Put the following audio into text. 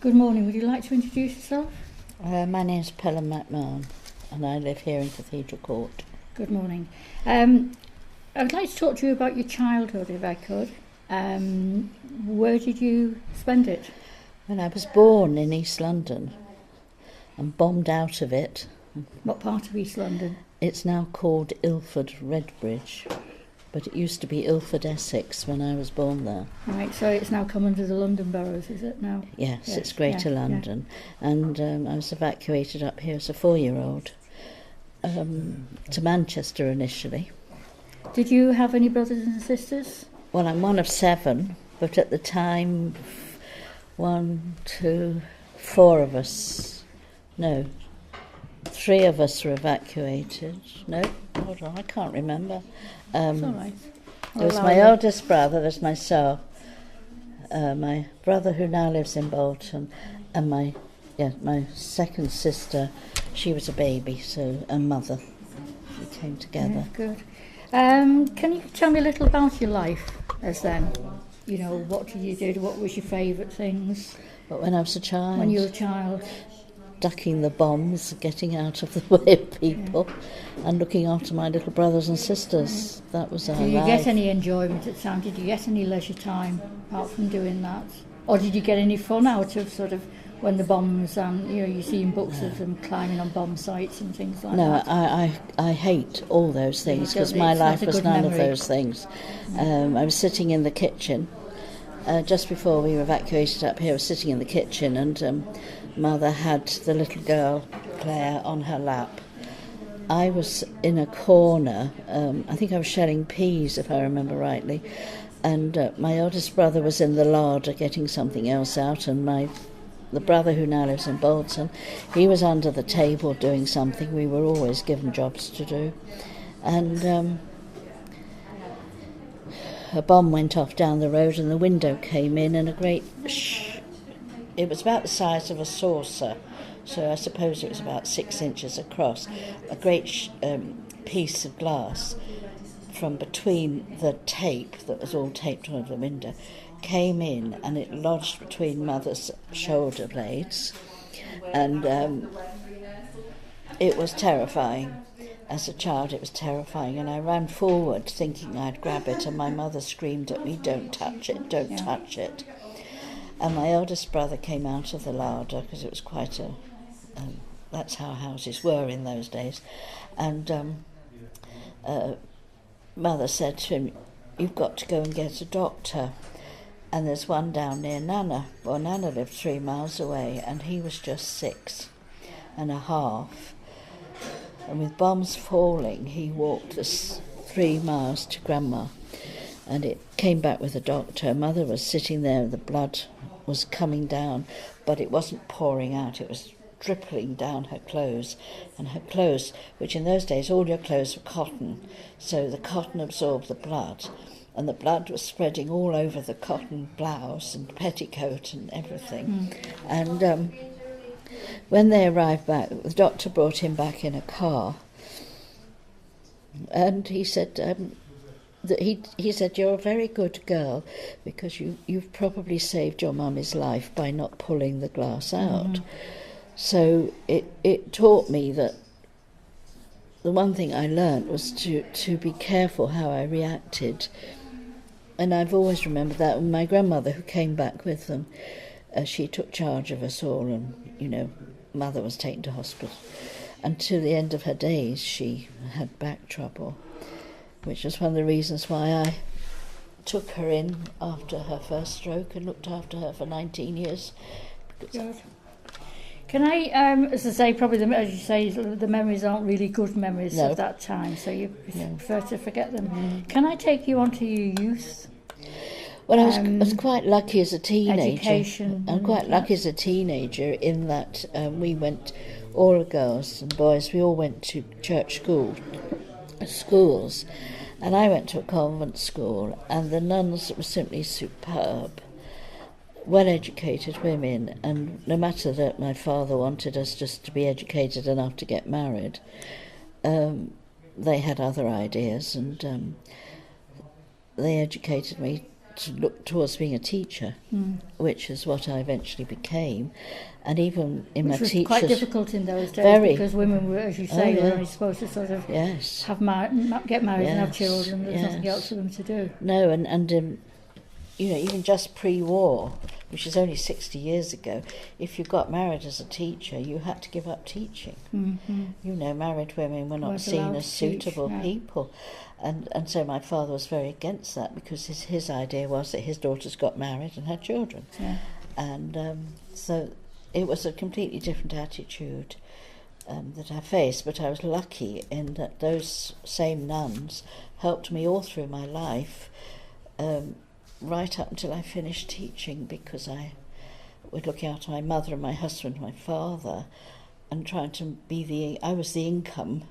Good morning. Would you like to introduce yourself? My name's Pelham McMahon and I live here in Cathedral Court. Good morning. I would like to talk to you about your childhood, if I could. Where did you spend it? Well, I was born in East London and bombed out of it. What part of East London? It's now called Ilford Redbridge, but it used to be Ilford Essex when I was born there. Right, so it's now come under the London boroughs, is it now? Yes, it's Greater London. Yeah. And I was evacuated up here as a 4-year-old to Manchester initially. Did you have any brothers and sisters? Well, I'm one of 7, but at the time, 4 of us, no, 3 of us were evacuated. No, hold on, I can't remember. That's all right. There was my eldest brother, there's myself, my brother who now lives in Bolton, and my second sister. She was a baby, and mother. We came together. Yeah, good. Can you tell me a little about your life as then? You know, what did you do? What was your favourite things? But when I was a child? When you were a child? Ducking the bombs, getting out of the way of people, and looking after my little brothers and sisters. That was our life. Did you get any enjoyment at time? Did you get any leisure time apart from doing that? Or did you get any fun out of sort of when the bombs, you see in books of them climbing on bomb sites and things like that? No, I hate all those things because my life was none of those things. I was sitting in the kitchen, just before we were evacuated up here, I was sitting in the kitchen and Mother had the little girl, Claire, on her lap. I was in a corner, I think I was shelling peas if I remember rightly, and my eldest brother was in the larder getting something else out, and the brother who now lives in Bolton, he was under the table doing something. We were always given jobs to do. And a bomb went off down the road and the window came in and a great it was about the size of a saucer, so I suppose it was about 6 inches across. A great piece of glass from between the tape that was all taped over the window came in and it lodged between Mother's shoulder blades, and it was terrifying. As a child it was terrifying, and I ran forward thinking I'd grab it, and my mother screamed at me, "Don't touch it, don't touch it." And my eldest brother came out of the larder, because it was quite that's how houses were in those days, and Mother said to him, "You've got to go and get a doctor. And there's one down near Nana." Well, Nana lived 3 miles away, and he was just 6.5. And with bombs falling, he walked 3 miles to Grandma, and it came back with a doctor. Mother was sitting there, the blood was coming down, but it wasn't pouring out, it was dripping down her clothes, and her clothes, which in those days all your clothes were cotton, so the cotton absorbed the blood, and the blood was spreading all over the cotton blouse and petticoat and everything. And when they arrived back, the doctor brought him back in a car, and he said, he said, "You're a very good girl because you've probably saved your mummy's life by not pulling the glass out." So it taught me that the one thing I learnt was to be careful how I reacted. And I've always remembered that. And my grandmother, who came back with them, she took charge of us all, and, Mother was taken to hospital. And to the end of her days, she had back trouble, which was one of the reasons why I took her in after her first stroke and looked after her for 19 years. Good. Can I, as I say, probably, as you say, the memories aren't really good memories of that time, so you prefer to forget them. Can I take you on to your youth? Well, I was quite lucky as a teenager. Education. I'm quite lucky as a teenager in that we went, all the girls and boys, we all went to church schools, and I went to a convent school, and the nuns were simply superb. Well-educated women, and no matter that my father wanted us just to be educated enough to get married, they had other ideas, and they educated me to look towards being a teacher, which is what I eventually became. And even in Which my was teachers... quite difficult in those days, Very. because women were, as you say, Oh, were yeah. only supposed to sort of Yes. get married and have Yes. children. There's nothing Yes. else for them to do. No, and even just pre-war, which is only 60 years ago, if you got married as a teacher, you had to give up teaching. Mm-hmm. Married women were not Weren't seen allowed as to teach, suitable no. people. And so my father was very against that, because his idea was that his daughters got married and had children. Yeah. And so it was a completely different attitude that I faced, but I was lucky in that those same nuns helped me all through my life, right up until I finished teaching, because I was looking after my mother and my husband and my father, and trying to I was the income